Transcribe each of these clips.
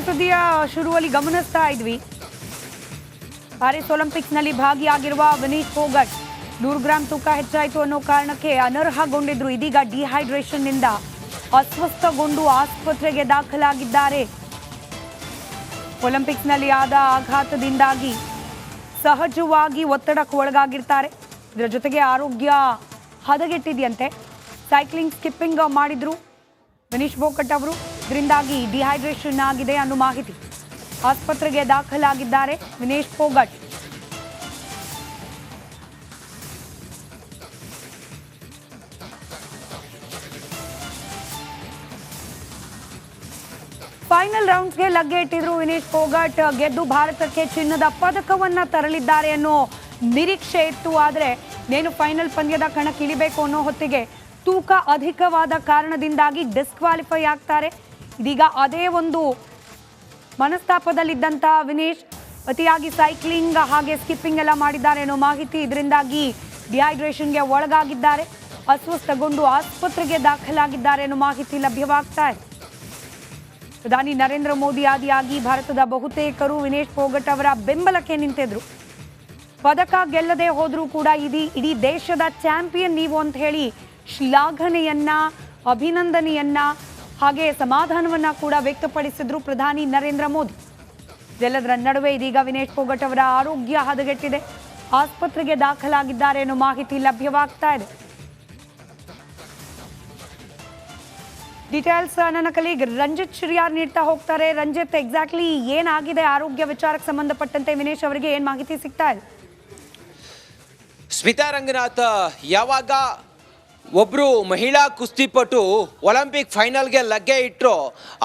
ಸುದ್ದಿಯ ಶುರುವಲ್ಲಿ ಗಮನಿಸ್ತಾ ಇದ್ವಿ. ಪ್ಯಾರಿಸ್ ಒಲಿಂಪಿಕ್ಸ್ನಲ್ಲಿ ಭಾಗಿಯಾಗಿರುವ ವಿನೀಶ್ ಫೋಗಟ್ 100 ಗ್ರಾಂ ತೂಕ ಹೆಚ್ಚಾಯಿತು ಅನ್ನೋ ಕಾರಣಕ್ಕೆ ಅನರ್ಹಗೊಂಡಿದ್ರು. ಇದೀಗ ಡಿಹೈಡ್ರೇಷನ್ನಿಂದ ಅಸ್ವಸ್ಥಗೊಂಡು ಆಸ್ಪತ್ರೆಗೆ ದಾಖಲಾಗಿದ್ದಾರೆ. ಒಲಿಂಪಿಕ್ಸ್ನಲ್ಲಿ ಆದ ಆಘಾತದಿಂದಾಗಿ ಸಹಜವಾಗಿ ಒತ್ತಡಕ್ಕೆ ಒಳಗಾಗಿರ್ತಾರೆ. ಇದರ ಜೊತೆಗೆ ಆರೋಗ್ಯ ಹದಗೆಟ್ಟಿದೆಯಂತೆ. ಸೈಕ್ಲಿಂಗ್ ಸ್ಕಿಪ್ಪಿಂಗ್ ಮಾಡಿದ್ರು ವಿನೀಶ್ ಫೋಗಟ್ ಅವರು. ಇದರಿಂದಾಗಿ ಡಿಹೈಡ್ರೇಷನ್ ಆಗಿದೆ ಅನ್ನೋ ಮಾಹಿತಿ. ಆಸ್ಪತ್ರೆಗೆ ದಾಖಲಾಗಿದ್ದಾರೆ ವಿನೀಶ್ ಫೋಗಟ್. ಫೈನಲ್ ರೌಂಡ್ಸ್ಗೆ ಲಗ್ಗೆ ಇಟ್ಟಿದ್ರು ವಿನೀಶ್ ಫೋಗಟ್. ಗೆದ್ದು ಭಾರತಕ್ಕೆ ಚಿನ್ನದ ಪದಕವನ್ನ ತರಲಿದ್ದಾರೆ ಅನ್ನೋ ನಿರೀಕ್ಷೆ ಇತ್ತು. ಆದರೆ ನೇನು ಫೈನಲ್ ಪಂದ್ಯದ ಕಣಕ್ಕಿಳಿಬೇಕು ಅನ್ನೋ ಹೊತ್ತಿಗೆ ತೂಕ ಅಧಿಕವಾದ ಕಾರಣದಿಂದಾಗಿ ಡಿಸ್ಕ್ವಾಲಿಫೈ ಆಗ್ತಾರೆ. ಇದೀಗ ಅದೇ ಒಂದು ಮನಸ್ತಾಪದಲ್ಲಿದ್ದಂತಹ ವಿನೀಶ್ ಅತಿಯಾಗಿ ಸೈಕ್ಲಿಂಗ್ ಹಾಗೆ ಸ್ಕಿಪ್ಪಿಂಗ್ ಎಲ್ಲ ಮಾಡಿದ್ದಾರೆ ಅನ್ನೋ ಮಾಹಿತಿ. ಇದರಿಂದಾಗಿ ಡಿಹೈಡ್ರೇಷನ್ಗೆ ಒಳಗಾಗಿದ್ದಾರೆ. ಅಸ್ವಸ್ಥಗೊಂಡು ಆಸ್ಪತ್ರೆಗೆ ದಾಖಲಾಗಿದ್ದಾರೆ ಅನ್ನೋ ಮಾಹಿತಿ ಲಭ್ಯವಾಗ್ತಾ ಇದೆ. ಪ್ರಧಾನಿ ನರೇಂದ್ರ ಮೋದಿ ಆದಿಯಾಗಿ ಭಾರತದ ಬಹುತೇಕರು ವಿನೀಶ್ ಫೋಗಟ್ ಅವರ ಬೆಂಬಲಕ್ಕೆ ನಿಂತಿದ್ರು. ಪದಕ ಗೆಲ್ಲದೆ ಹೋದ್ರೂ ಕೂಡ ಇಡೀ ದೇಶದ ಚಾಂಪಿಯನ್ ನೀವು ಅಂತ ಹೇಳಿ ಶ್ಲಾಘನೆಯನ್ನ, ಅಭಿನಂದನೆಯನ್ನ ಹಾಗೆ ಸಮಾಧಾನವನ್ನ ಕೂಡ ವ್ಯಕ್ತಪಡಿಸಿದ್ರು ಪ್ರಧಾನಿ ನರೇಂದ್ರ ಮೋದಿ. ಇದೆಲ್ಲದರ ನಡುವೆ ಇದೀಗ ವಿನೀಶ್ ಫೋಗಟ್ ಅವರ ಆರೋಗ್ಯ ಹದಗೆಟ್ಟಿದೆ. ಆಸ್ಪತ್ರೆಗೆ ದಾಖಲಾಗಿದ್ದಾರೆ ಅನ್ನೋ ಮಾಹಿತಿ ಲಭ್ಯವಾಗ್ತಾ ಇದೆ. ಡೀಟೇಲ್ಸ್ ನನ್ನ ಕಲೀಗ್ ರಂಜಿತ್ ಶಿರಿಯಾರ್ ನೀಡ್ತಾ ಹೋಗ್ತಾರೆ. ರಂಜಿತ್, ಎಕ್ಸಾಕ್ಟ್ಲಿ ಏನಾಗಿದೆ ಆರೋಗ್ಯ ವಿಚಾರಕ್ಕೆ ಸಂಬಂಧಪಟ್ಟಂತೆ ವಿನೀಶ್ ಅವರಿಗೆ ಏನ್ ಮಾಹಿತಿ ಸಿಗ್ತಾ ಇದೆ? ಸ್ಮಿತಾ ರಂಗನಾಥ್, ಯಾವಾಗ ಒಬ್ಬರು ಮಹಿಳಾ ಕುಸ್ತಿಪಟು ಒಲಿಂಪಿಕ್ ಫೈನಲ್ಗೆ ಲಗ್ಗೆ ಇಟ್ಟರು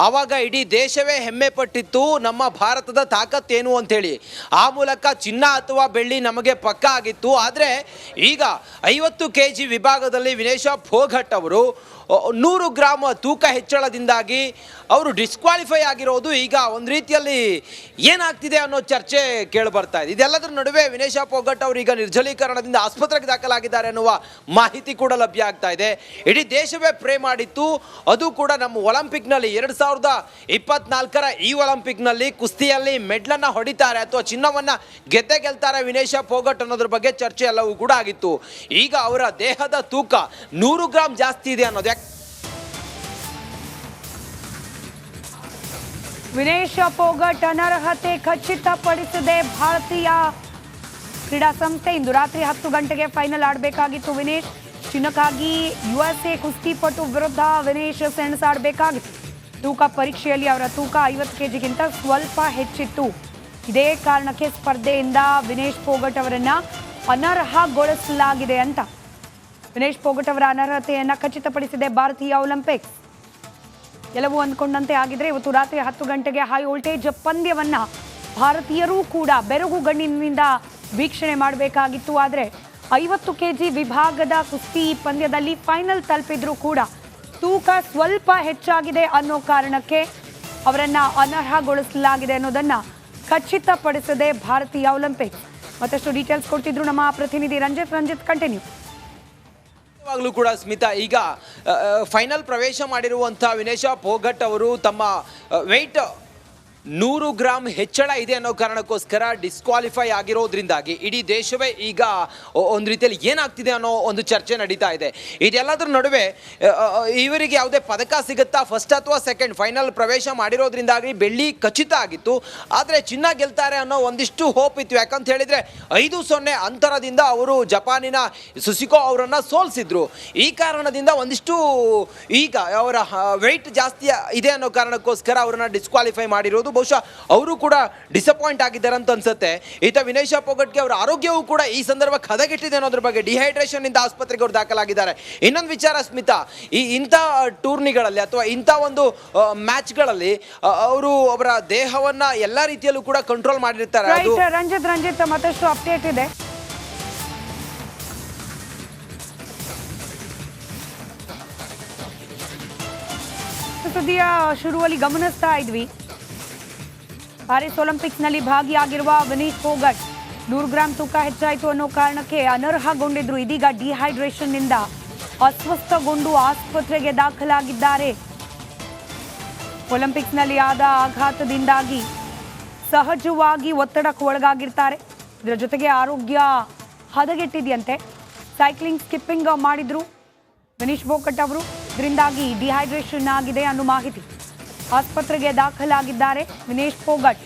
ಆವಾಗ ಇಡೀ ದೇಶವೇ ಹೆಮ್ಮೆ ಪಟ್ಟಿತ್ತು ನಮ್ಮ ಭಾರತದ ತಾಕತ್ತೇನು ಅಂಥೇಳಿ. ಆ ಮೂಲಕ ಚಿನ್ನ ಅಥವಾ ಬೆಳ್ಳಿ ನಮಗೆ ಪಕ್ಕ ಆಗಿತ್ತು. ಆದರೆ ಈಗ 50 kg ವಿಭಾಗದಲ್ಲಿ ವಿನೀಶ್ ಫೋಗಟ್ ಅವರು 100 ಗ್ರಾಂ ತೂಕ ಹೆಚ್ಚಳದಿಂದಾಗಿ ಅವರು ಡಿಸ್ಕ್ವಾಲಿಫೈ ಆಗಿರೋದು ಈಗ ಒಂದು ರೀತಿಯಲ್ಲಿ ಏನಾಗ್ತಿದೆ ಅನ್ನೋ ಚರ್ಚೆ ಕೇಳಿಬರ್ತಾ ಇದೆ. ಇದೆಲ್ಲದರ ನಡುವೆ ವಿನೀಶ್ ಫೋಗಟ್ ಅವರು ಈಗ ನಿರ್ಜಲೀಕರಣದಿಂದ ಆಸ್ಪತ್ರೆಗೆ ದಾಖಲಾಗಿದ್ದಾರೆ ಅನ್ನುವ ಮಾಹಿತಿ ಕೂಡ ಲಭ್ಯ ಆಗ್ತಾ ಇದೆ. ಇಡೀ ದೇಶವೇ ಪ್ರೇ ಮಾಡಿತ್ತು. ಅದು ಕೂಡ ನಮ್ಮ ಒಲಿಂಪಿಕ್ನಲ್ಲಿ 2024ರ ಈ ಒಲಿಂಪಿಕ್ನಲ್ಲಿ ಕುಸ್ತಿಯಲ್ಲಿ ಮೆಡ್ಲನ್ನು ಹೊಡಿತಾರೆ ಅಥವಾ ಚಿನ್ನವನ್ನು ಗೆಲ್ತಾರೆ ವಿನೀಶ್ ಫೋಗಟ್ ಅನ್ನೋದ್ರ ಬಗ್ಗೆ ಚರ್ಚೆ ಎಲ್ಲವೂ ಕೂಡ ಆಗಿತ್ತು. ಈಗ ಅವರ ದೇಹದ ತೂಕ 100 ಗ್ರಾಂ ಜಾಸ್ತಿ ಇದೆ ಅನ್ನೋದು. ವಿನೀಶ್ ಫೋಗಟ್ ಅನರ್ಹತೆ ಖಚಿತಪಡಿಸಿದೆ ಭಾರತೀಯ ಕ್ರೀಡಾ ಸಂಸ್ಥೆ. ಇಂದು ರಾತ್ರಿ 10 ಗಂಟೆಗೆ ಫೈನಲ್ ಆಡಬೇಕಾಗಿತ್ತು ವಿನೀಶ್. ಚಿನ್ನಕ್ಕಾಗಿ USA ಕುಸ್ತಿಪಟು ವಿರುದ್ಧ ವಿನೀಶ್ ಸೆಣಸಾಡಬೇಕಾಗಿತ್ತು. ತೂಕ ಪರೀಕ್ಷೆಯಲ್ಲಿ ಅವರ ತೂಕ 50 kgಗಿಂತ ಸ್ವಲ್ಪ ಹೆಚ್ಚಿತ್ತು. ಇದೇ ಕಾರಣಕ್ಕೆ ಸ್ಪರ್ಧೆಯಿಂದ ವಿನೀಶ್ ಫೋಗಟ್ ಅವರನ್ನ ಅನರ್ಹಗೊಳಿಸಲಾಗಿದೆ ಅಂತ ವಿನೀಶ್ ಫೋಗಟ್ ಅವರ ಅನರ್ಹತೆಯನ್ನು ಖಚಿತಪಡಿಸಿದೆ ಭಾರತೀಯ ಒಲಿಂಪಿಕ್ಸ್. ಎಲ್ಲವೂ ಅಂದ್ಕೊಂಡಂತೆ ಆಗಿದ್ರೆ ಇವತ್ತು ರಾತ್ರಿ 10 ಗಂಟೆಗೆ ಹೈ ವೋಲ್ಟೇಜ್ ಪಂದ್ಯವನ್ನ ಭಾರತೀಯರೂ ಕೂಡ ಬೆರಗು ಗಣ್ಣಿನಿಂದ ವೀಕ್ಷಣೆ ಮಾಡಬೇಕಾಗಿತ್ತು. ಆದರೆ 50 kg ವಿಭಾಗದ ಕುಸ್ತಿ ಪಂದ್ಯದಲ್ಲಿ ಫೈನಲ್ ತಲುಪಿದ್ರೂ ಕೂಡ ತೂಕ ಸ್ವಲ್ಪ ಹೆಚ್ಚಾಗಿದೆ ಅನ್ನೋ ಕಾರಣಕ್ಕೆ ಅವರನ್ನ ಅನರ್ಹಗೊಳಿಸಲಾಗಿದೆ ಅನ್ನೋದನ್ನ ಖಚಿತಪಡಿಸಿದೆ ಭಾರತೀಯ ಒಲಿಂಪಿಕ್ಸ್. ಮತ್ತಷ್ಟು ಡೀಟೇಲ್ಸ್ ಕೊಟ್ಟಿದ್ರು ನಮ್ಮ ಪ್ರತಿನಿಧಿ ರಂಜಿತ್ ಕಂಟಿನ್ಯೂ. ಯಾವಾಗಲೂ ಕೂಡ ಸ್ಮಿತಾ, ಈಗ ಫೈನಲ್ ಪ್ರವೇಶ ಮಾಡಿರುವಂಥ ವಿನೀಶ್ ಫೋಗಟ್ ಅವರು ತಮ್ಮ ವೆಯ್ಟ್ 100 ಗ್ರಾಂ ಹೆಚ್ಚಳ ಇದೆ ಅನ್ನೋ ಕಾರಣಕ್ಕೋಸ್ಕರ ಡಿಸ್ಕ್ವಾಲಿಫೈ ಆಗಿರೋದ್ರಿಂದಾಗಿ ಇಡೀ ದೇಶವೇ ಈಗ ಒಂದು ರೀತಿಯಲ್ಲಿ ಏನಾಗ್ತಿದೆ ಅನ್ನೋ ಒಂದು ಚರ್ಚೆ ನಡೀತಾ ಇದೆ. ಇದೆಲ್ಲದರ ನಡುವೆ ಇವರಿಗೆ ಯಾವುದೇ ಪದಕ ಸಿಗುತ್ತಾ, ಫಸ್ಟ್ ಅಥವಾ ಸೆಕೆಂಡ್, ಫೈನಲ್ ಪ್ರವೇಶ ಮಾಡಿರೋದ್ರಿಂದಾಗಿ ಬೆಳ್ಳಿ ಖಚಿತ ಆಗಿತ್ತು. ಆದರೆ ಚಿನ್ನ ಗೆಲ್ತಾರೆ ಅನ್ನೋ ಒಂದಿಷ್ಟು ಹೋಪ್ ಇತ್ತು. ಯಾಕಂತ ಹೇಳಿದರೆ 5-0 ಅಂತರದಿಂದ ಅವರು ಜಪಾನಿನ ಸುಸಿಕೋ ಅವರನ್ನು ಸೋಲಿಸಿದ್ರು. ಈ ಕಾರಣದಿಂದ ಒಂದಿಷ್ಟು ಈಗ ಅವರ ವೆಯ್ಟ್ ಜಾಸ್ತಿ ಇದೆ ಅನ್ನೋ ಕಾರಣಕ್ಕೋಸ್ಕರ ಅವರನ್ನು ಡಿಸ್ಕ್ವಾಲಿಫೈ ಮಾಡಿರೋದು. ಬಹುಶಃ ಅವರು ಕೂಡ ಡಿಸಪಾಯಿಂಟ್ ಆಗಿದ್ದಾರೆ ಅಂತ ಅನ್ಸುತ್ತೆ. ಈತ ವಿನೀಶ್ ಫೋಗಟ್ಗೆ ಅವರ ಆರೋಗ್ಯವೂ ಕೂಡ ಈ ಸಂದರ್ಭಕ್ಕೆ ಹದಗೆಟ್ಟಿದೆ ಅನ್ನೋದ್ರ ಬಗ್ಗೆ ಡಿಹೈಡ್ರೇಷನ್ ಇಂದ ಆಸ್ಪತ್ರೆಗೆ ಅವರು ದಾಖಲಾಗಿದ್ದಾರೆ. ಇನ್ನೊಂದು ವಿಚಾರ ಸ್ಮಿತಾ, ಇಂಥ ಟೂರ್ನಿಗಳಲ್ಲಿ ಅಥವಾ ಇಂಥ ಒಂದು ಮ್ಯಾಚ್ಗಳಲ್ಲಿ ಅವರು ಅವರ ದೇಹವನ್ನ ಎಲ್ಲ ರೀತಿಯಲ್ಲೂ ಕೂಡ ಕಂಟ್ರೋಲ್ ಮಾಡಿರ್ತಾರೆ. ರಂಜಿತ್ ಮತ್ತಷ್ಟು ಅಪ್ಡೇಟ್ ಇದೆ. ಸುದ್ದಿಯ ಶುರುವಲ್ಲಿ ಗಮನಿಸ್ತಾ ಇದ್ವಿ. ಪ್ಯಾರಿಸ್ ಒಲಿಂಪಿಕ್ಸ್ನಲ್ಲಿ ಭಾಗಿಯಾಗಿರುವ ವಿನೀಶ್ ಫೋಗಟ್ 100 ಗ್ರಾಂ ತೂಕ ಹೆಚ್ಚಾಯಿತು ಅನ್ನೋ ಕಾರಣಕ್ಕೆ ಅನರ್ಹಗೊಂಡಿದ್ರು. ಇದೀಗ ಡಿಹೈಡ್ರೇಷನ್ನಿಂದ ಅಸ್ವಸ್ಥಗೊಂಡು ಆಸ್ಪತ್ರೆಗೆ ದಾಖಲಾಗಿದ್ದಾರೆ. ಒಲಿಂಪಿಕ್ಸ್ನಲ್ಲಿ ಆದ ಆಘಾತದಿಂದಾಗಿ ಸಹಜವಾಗಿ ಒತ್ತಡಕ್ಕೆ ಒಳಗಾಗಿರ್ತಾರೆ. ಇದರ ಜೊತೆಗೆ ಆರೋಗ್ಯ ಹದಗೆಟ್ಟಿದೆಯಂತೆ. ಸೈಕ್ಲಿಂಗ್ ಸ್ಕಿಪ್ಪಿಂಗ್ ಮಾಡಿದ್ರು ವಿನೇಶ್ ಫೋಗಟ್ ಅವರು. ಇದರಿಂದಾಗಿ ಡಿಹೈಡ್ರೇಷನ್ ಆಗಿದೆ ಅನ್ನೋ ಮಾಹಿತಿ. ಆಸ್ಪತ್ರೆಗೆ ದಾಖಲಾಗಿದ್ದಾರೆ ವಿನೇಶ್ ಫೋಗಟ್.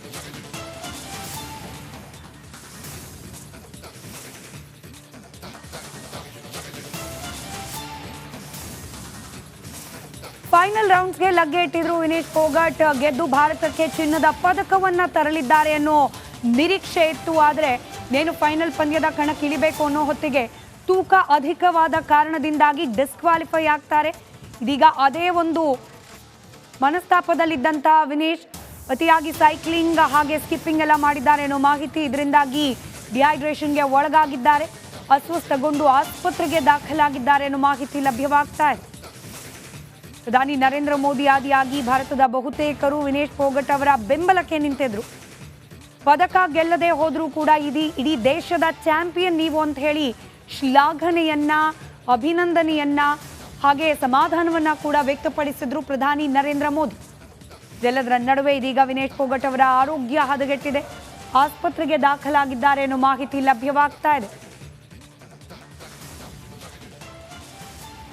ಫೈನಲ್ ರೌಂಡ್ಸ್ಗೆ ಲಗ್ಗೆ ಇಟ್ಟಿದ್ರು ವಿನೇಶ್ ಫೋಗಟ್. ಗೆದ್ದು ಭಾರತಕ್ಕೆ ಚಿನ್ನದ ಪದಕವನ್ನ ತರಲಿದ್ದಾರೆ ಅನ್ನೋ ನಿರೀಕ್ಷೆ ಇತ್ತು. ಆದರೆ ನೇನು ಫೈನಲ್ ಪಂದ್ಯದ ಕಣಕ್ಕೆ ಇಳಿಬೇಕು ಅನ್ನೋ ಹೊತ್ತಿಗೆ ತೂಕ ಅಧಿಕವಾದ ಕಾರಣದಿಂದಾಗಿ ಡಿಸ್ಕ್ವಾಲಿಫೈ ಆಗ್ತಾರೆ. ಇದೀಗ ಅದೇ ಒಂದು ಮನಸ್ತಾಪದಲ್ಲಿದ್ದಂಥ ವಿನೇಶ್ ಅತಿಯಾಗಿ ಸೈಕ್ಲಿಂಗ್ ಹಾಗೆ ಸ್ಕಿಪ್ಪಿಂಗ್ ಎಲ್ಲ ಮಾಡಿದ್ದಾರೆ ಅನ್ನೋ ಮಾಹಿತಿ. ಇದರಿಂದಾಗಿ ಡಿಹೈಡ್ರೇಷನ್ಗೆ ಒಳಗಾಗಿದ್ದಾರೆ. ಅಸ್ವಸ್ಥಗೊಂಡು ಆಸ್ಪತ್ರೆಗೆ ದಾಖಲಾಗಿದ್ದಾರೆ ಅನ್ನೋ ಮಾಹಿತಿ ಲಭ್ಯವಾಗ್ತಾ ಇದೆ. ಪ್ರಧಾನಿ ನರೇಂದ್ರ ಮೋದಿ ಆದಿಯಾಗಿ ಭಾರತದ ಬಹುತೇಕರು ವಿನೇಶ್ ಫೋಗಟ್ ಅವರ ಬೆಂಬಲಕ್ಕೆ ನಿಂತಿದ್ರು. ಪದಕ ಗೆಲ್ಲದೆ ಹೋದ್ರೂ ಕೂಡ ಇಡೀ ದೇಶದ ಚಾಂಪಿಯನ್ ನೀವು ಅಂತ ಹೇಳಿ ಶ್ಲಾಘನೆಯನ್ನ, ಅಭಿನಂದನೆಯನ್ನ ಹಾಗೆ ಸಮಾಧಾನವನ್ನ ಕೂಡ ವ್ಯಕ್ತಪಡಿಸಿದ್ರು ಪ್ರಧಾನಿ ನರೇಂದ್ರ ಮೋದಿ. ಇದೆಲ್ಲದರ ನಡುವೆ ಇದೀಗ ವಿನೇಶ್ ಫೋಗಟ್ ಅವರ ಆರೋಗ್ಯ ಹದಗೆಟ್ಟಿದೆ. ಆಸ್ಪತ್ರೆಗೆ ದಾಖಲಾಗಿದ್ದಾರೆ ಅನ್ನೋ ಮಾಹಿತಿ ಲಭ್ಯವಾಗ್ತಾ ಇದೆ.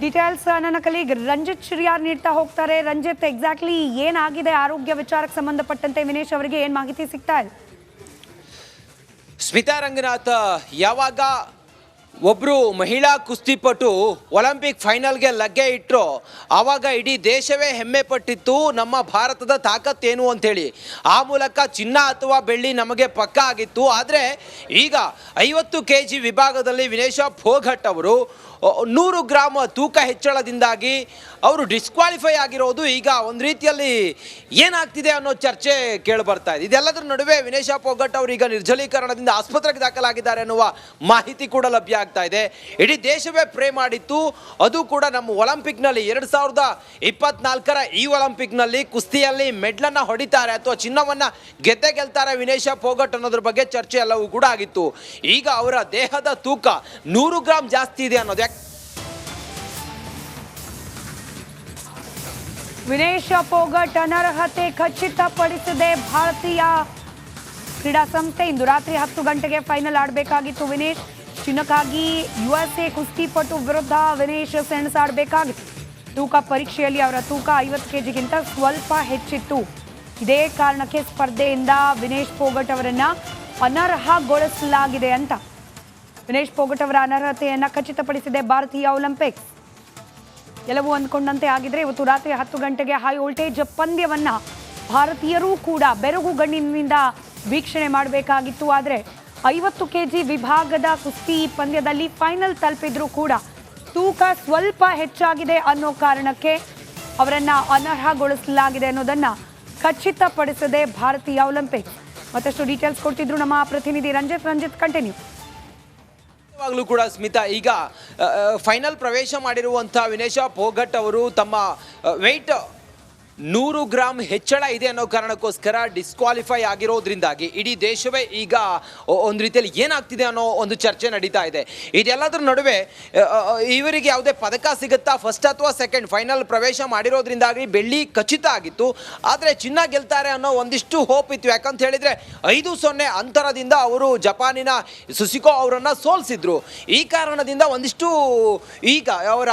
ಡೀಟೇಲ್ಸ್ ನನ್ನ ಕಲೀಗ್ ರಂಜಿತ್ ಶಿರಿಯಾರ್ ನೀಡ್ತಾ ಹೋಗ್ತಾರೆ. ರಂಜಿತ್, ಎಕ್ಸಾಕ್ಟ್ಲಿ ಏನಾಗಿದೆ ಆರೋಗ್ಯ ವಿಚಾರಕ್ಕೆ ಸಂಬಂಧಪಟ್ಟಂತೆ ವಿನೇಶ್ ಅವರಿಗೆ ಏನ್ ಮಾಹಿತಿ ಸಿಗ್ತಾ ಇದೆ? ಸ್ಮಿತಾ ರಂಗನಾಥ್, ಯಾವಾಗ ಒಬ್ಬರು ಮಹಿಳಾ ಕುಸ್ತಿಪಟು ಒಲಿಂಪಿಕ್ ಫೈನಲ್ಗೆ ಲಗ್ಗೆ ಇಟ್ಟರು ಆವಾಗ ಇಡೀ ದೇಶವೇ ಹೆಮ್ಮೆ ಪಟ್ಟಿತ್ತು ನಮ್ಮ ಭಾರತದ ತಾಕತ್ತೇನು ಅಂಥೇಳಿ. ಆ ಮೂಲಕ ಚಿನ್ನ ಅಥವಾ ಬೆಳ್ಳಿ ನಮಗೆ ಪಕ್ಕ ಆಗಿತ್ತು. ಆದರೆ ಈಗ 50 kg ವಿಭಾಗದಲ್ಲಿ ವಿನೇಶ್ ಫೋಗಟ್ ಅವರು 100 ಗ್ರಾಮ್ ತೂಕ ಹೆಚ್ಚಳದಿಂದಾಗಿ ಅವರು ಡಿಸ್ಕ್ವಾಲಿಫೈ ಆಗಿರೋದು ಈಗ ಒಂದು ರೀತಿಯಲ್ಲಿ ಏನಾಗ್ತಿದೆ ಅನ್ನೋ ಚರ್ಚೆ ಕೇಳಿಬರ್ತಾ ಇದೆ. ಇದೆಲ್ಲದರ ನಡುವೆ ವಿನೇಶ್ ಫೋಗಟ್ ಅವರು ಈಗ ನಿರ್ಜಲೀಕರಣದಿಂದ ಆಸ್ಪತ್ರೆಗೆ ದಾಖಲಾಗಿದ್ದಾರೆ ಅನ್ನುವ ಮಾಹಿತಿ ಕೂಡ ಲಭ್ಯ ಆಗ್ತಾ ಇದೆ. ಇಡೀ ದೇಶವೇ ಪ್ರೇ ಮಾಡಿತ್ತು. ಅದು ಕೂಡ ನಮ್ಮ ಒಲಿಂಪಿಕ್ನಲ್ಲಿ 2024ರ ಈ ಒಲಿಂಪಿಕ್ನಲ್ಲಿ ಕುಸ್ತಿಯಲ್ಲಿ ಮೆಡ್ಲನ್ನು ಹೊಡಿತಾರೆ ಅಥವಾ ಚಿನ್ನವನ್ನು ಗೆಲ್ತಾರೆ ವಿನೇಶ್ ಫೋಗಟ್ ಅನ್ನೋದ್ರ ಬಗ್ಗೆ ಚರ್ಚೆ ಎಲ್ಲವೂ ಕೂಡ ಆಗಿತ್ತು. ಈಗ ಅವರ ದೇಹದ ತೂಕ 100 ಗ್ರಾಮ್ ಜಾಸ್ತಿ ಇದೆ ಅನ್ನೋದು. ವಿನೇಶ್ ಫೋಗಟ್ ಅನರ್ಹತೆ ಖಚಿತಪಡಿಸಿದೆ ಭಾರತೀಯ ಕ್ರೀಡಾ ಸಂಸ್ಥೆ. ಇಂದು ರಾತ್ರಿ 10 ಗಂಟೆಗೆ ಫೈನಲ್ ಆಡಬೇಕಾಗಿತ್ತು ವಿನೇಶ್. ಚಿನ್ನಕ್ಕಾಗಿ USA ಕುಸ್ತಿಪಟು ವಿರುದ್ಧ ವಿನೇಶ್ ಸೆಣಸಾಡಬೇಕಾಗಿತ್ತು. ತೂಕ ಪರೀಕ್ಷೆಯಲ್ಲಿ ಅವರ ತೂಕ 50 kgಗಿಂತ ಸ್ವಲ್ಪ ಹೆಚ್ಚಿತ್ತು. ಇದೇ ಕಾರಣಕ್ಕೆ ಸ್ಪರ್ಧೆಯಿಂದ ವಿನೇಶ್ ಫೋಗಟ್ ಅವರನ್ನ ಅನರ್ಹಗೊಳಿಸಲಾಗಿದೆ ಅಂತ ವಿನೇಶ್ ಫೋಗಟ್ ಅವರ ಅನರ್ಹತೆಯನ್ನ ಖಚಿತಪಡಿಸಿದೆ ಭಾರತೀಯ ಒಲಿಂಪಿಕ್ಸ್. ಎಲ್ಲವೂ ಅಂದ್ಕೊಂಡಂತೆ ಆಗಿದ್ರೆ ಇವತ್ತು ರಾತ್ರಿ 10 ಗಂಟೆಗೆ ಹೈ ವೋಲ್ಟೇಜ್ ಪಂದ್ಯವನ್ನ ಭಾರತೀಯರೂ ಕೂಡ ಬೆರಗುಗಣ್ಣಿನಿಂದ ವೀಕ್ಷಣೆ ಮಾಡಬೇಕಾಗಿತ್ತು. ಆದರೆ 50 kg ವಿಭಾಗದ ಕುಸ್ತಿ ಪಂದ್ಯದಲ್ಲಿ ಫೈನಲ್ ತಲುಪಿದ್ರೂ ಕೂಡ ತೂಕ ಸ್ವಲ್ಪ ಹೆಚ್ಚಾಗಿದೆ ಅನ್ನೋ ಕಾರಣಕ್ಕೆ ಅವರನ್ನ ಅನರ್ಹಗೊಳಿಸಲಾಗಿದೆ ಅನ್ನೋದನ್ನ ಖಚಿತಪಡಿಸಿದೆ ಭಾರತೀಯ ಒಲಿಂಪಿಕ್ಸ್. ಮತ್ತಷ್ಟು ಡೀಟೇಲ್ಸ್ ಕೊಡ್ತಿದ್ರು ನಮ್ಮ ಪ್ರತಿನಿಧಿ ರಂಜಿತ್ ಕಂಟಿನ್ಯೂ. ಯಾವಾಗಲೂ ಕೂಡ ಸ್ಮಿತಾ, ಈಗ ಫೈನಲ್ ಪ್ರವೇಶ ಮಾಡಿರುವಂಥ ವಿನೇಶ್ ಫೋಗಟ್ ಅವರು ತಮ್ಮ ವೆಯ್ಟ್ 100 ಗ್ರಾಮ್ ಹೆಚ್ಚಳ ಇದೆ ಅನ್ನೋ ಕಾರಣಕ್ಕೋಸ್ಕರ ಡಿಸ್ಕ್ವಾಲಿಫೈ ಆಗಿರೋದ್ರಿಂದಾಗಿ ಇಡೀ ದೇಶವೇ ಈಗ ಒಂದು ರೀತಿಯಲ್ಲಿ ಏನಾಗ್ತಿದೆ ಅನ್ನೋ ಒಂದು ಚರ್ಚೆ ನಡೀತಾ ಇದೆ. ಇದೆಲ್ಲದರ ನಡುವೆ ಇವರಿಗೆ ಯಾವುದೇ ಪದಕ ಸಿಗುತ್ತಾ, ಫಸ್ಟ್ ಅಥವಾ ಸೆಕೆಂಡ್, ಫೈನಲ್ ಪ್ರವೇಶ ಮಾಡಿರೋದ್ರಿಂದಾಗಿ ಬೆಳ್ಳಿ ಖಚಿತ ಆಗಿತ್ತು. ಆದರೆ ಚಿನ್ನ ಗೆಲ್ತಾರೆ ಅನ್ನೋ ಒಂದಿಷ್ಟು ಹೋಪ್ ಇತ್ತು. ಯಾಕಂತ ಹೇಳಿದರೆ 5-0 ಅಂತರದಿಂದ ಅವರು ಜಪಾನಿನ ಸುಸಿಕೋ ಅವರನ್ನು ಸೋಲಿಸಿದ್ರು. ಈ ಕಾರಣದಿಂದ ಒಂದಿಷ್ಟು ಈಗ ಅವರ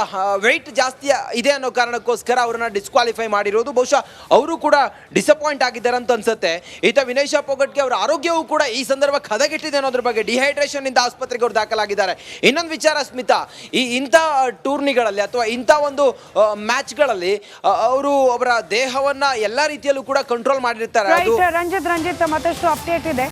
ವೆಯ್ಟ್ ಜಾಸ್ತಿ ಇದೆ ಅನ್ನೋ ಕಾರಣಕ್ಕೋಸ್ಕರ ಅವರನ್ನು ಡಿಸ್ಕ್ವಾಲಿಫೈ ಮಾಡಿರೋದು. ಬಹುಶಃ ಅವರು ಕೂಡ ಡಿಸಪಾಯಿಂಟ್ ಆಗಿದ್ದಾರೆ ಅಂತ ಅನ್ಸುತ್ತೆ. ಈತ ವಿನೇಶ್ ಫೋಗಟ್ಗೆ ಅವರ ಆರೋಗ್ಯವೂ ಕೂಡ ಈ ಸಂದರ್ಭಕ್ಕೆ ಹದಗೆಟ್ಟಿದೆ ಅನ್ನೋದ್ರ ಬಗ್ಗೆ ಡಿಹೈಡ್ರೇಷನ್ ಇಂದ ಆಸ್ಪತ್ರೆಗೆ ಅವರು ದಾಖಲಾಗಿದ್ದಾರೆ. ಇನ್ನೊಂದು ವಿಚಾರ ಸ್ಮಿತಾ, ಇಂಥ ಟೂರ್ನಿಗಳಲ್ಲಿ ಅಥವಾ ಇಂಥ ಒಂದು ಮ್ಯಾಚ್ಗಳಲ್ಲಿ ಅವರು ಅವರ ದೇಹವನ್ನ ಎಲ್ಲ ರೀತಿಯಲ್ಲೂ ಕೂಡ ಕಂಟ್ರೋಲ್ ಮಾಡಿರ್ತಾರೆ. ರಂಜಿತ್ ಮತ್ತಷ್ಟು ಅಪ್ಡೇಟ್ ಇದೆ.